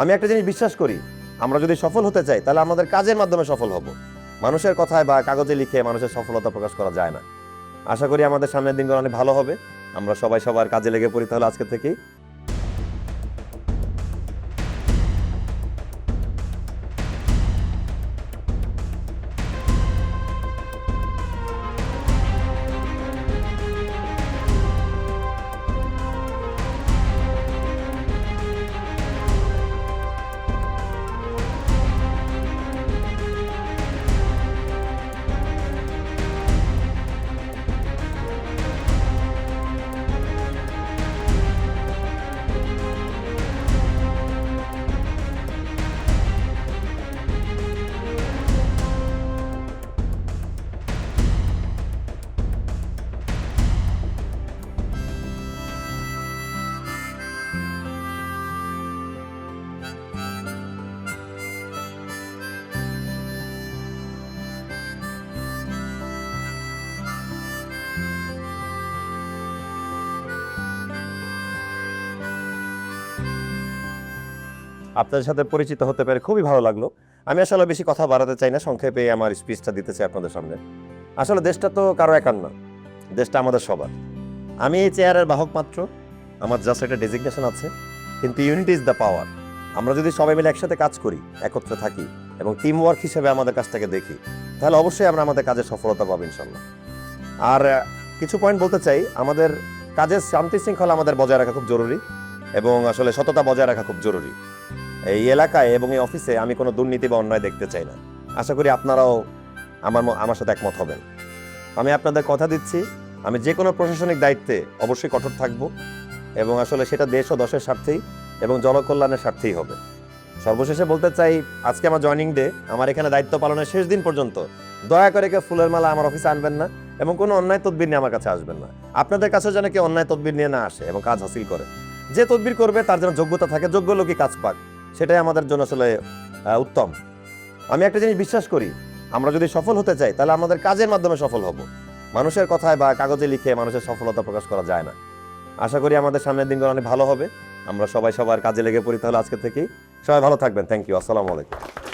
আমি একটা জিনিস বিশ্বাস করি, আমরা যদি সফল হতে চাই তাহলে আমাদের কাজের মাধ্যমে সফল হব। মানুষের কথায় বা কাগজে লিখে মানুষের সফলতা প্রকাশ করা যায় না। আশা করি আমাদের সামনের দিনগুলো অনেক ভালো হবে। আমরা সবাই সবার কাজে লেগে পড়ি তাহলে আজকে থেকেই। আপনাদের সাথে পরিচিত হতে পেরে খুবই ভালো লাগলো। আমি আসলে বেশি কথা বাড়াতে চাই না, সংক্ষেপে আমার স্পিচটা দিতে চাই আপনাদের সামনে। আসলে দেশটা তো কারো একার না, দেশটা আমাদের সবার। আমি এই চেয়ারের বাহক মাত্র, আমার জাস্ট একটা ডেজিগনেশন আছে, কিন্তু ইউনিটি ইজ দ্য পাওয়ার। আমরা যদি সবাই মিলে একসাথে কাজ করি, একত্রে থাকি এবং টিম ওয়ার্ক হিসেবে আমাদের কাজটাকে দেখি, তাহলে অবশ্যই আমরা আমাদের কাজে সফলতা পাবো ইনশাল্লাহ। আর কিছু পয়েন্ট বলতে চাই, আমাদের কাজের শান্তি শৃঙ্খলা আমাদের বজায় রাখা খুব জরুরি এবং আসলে সততা বজায় রাখা খুব জরুরি। এই এলাকায় এবং এই অফিসে আমি কোনো দুর্নীতি বা অন্যায় দেখতে চাই না। আশা করি আপনারাও আমার সাথে একমত হবেন। আমি আপনাদের কথা দিচ্ছি, আমি যে কোনো প্রশাসনিক দায়িত্বে অবশ্যই কঠোর থাকব এবং আসলে সেটা দেশ ও দশের স্বার্থেই এবং জনকল্যাণের স্বার্থেই হবে। সর্বশেষে বলতে চাই, আজকে আমার জয়েনিং ডে, আমার এখানে দায়িত্ব পালনের শেষ দিন পর্যন্ত দয়া করে কেউ ফুলের মালা আমার অফিসে আনবেন না এবং কোনো অন্যায় তদবির নিয়ে আমার কাছে আসবেন না। আপনাদের কাছে যেন কেউ অন্যায় তদবির নিয়ে না আসে এবং কাজ হাসিল করে। যে তদবির করবে তার যেন যোগ্যতা থাকে, যোগ্য লোকই কাজ পাক, সেটাই আমাদের জন্য আসলে উত্তম। আমি একটা জিনিস বিশ্বাস করি, আমরা যদি সফল হতে চাই তাহলে আমাদের কাজের মাধ্যমে সফল হব। মানুষের কথায় বা কাগজে লিখে মানুষের সফলতা প্রকাশ করা যায় না। আশা করি আমাদের সামনের দিনগুলো অনেক ভালো হবে। আমরা সবাই সবার কাজে লেগে পড়ি তাহলে আজকে থেকেই। সবাই ভালো থাকবেন। Thank you. আসসালামু আলাইকুম।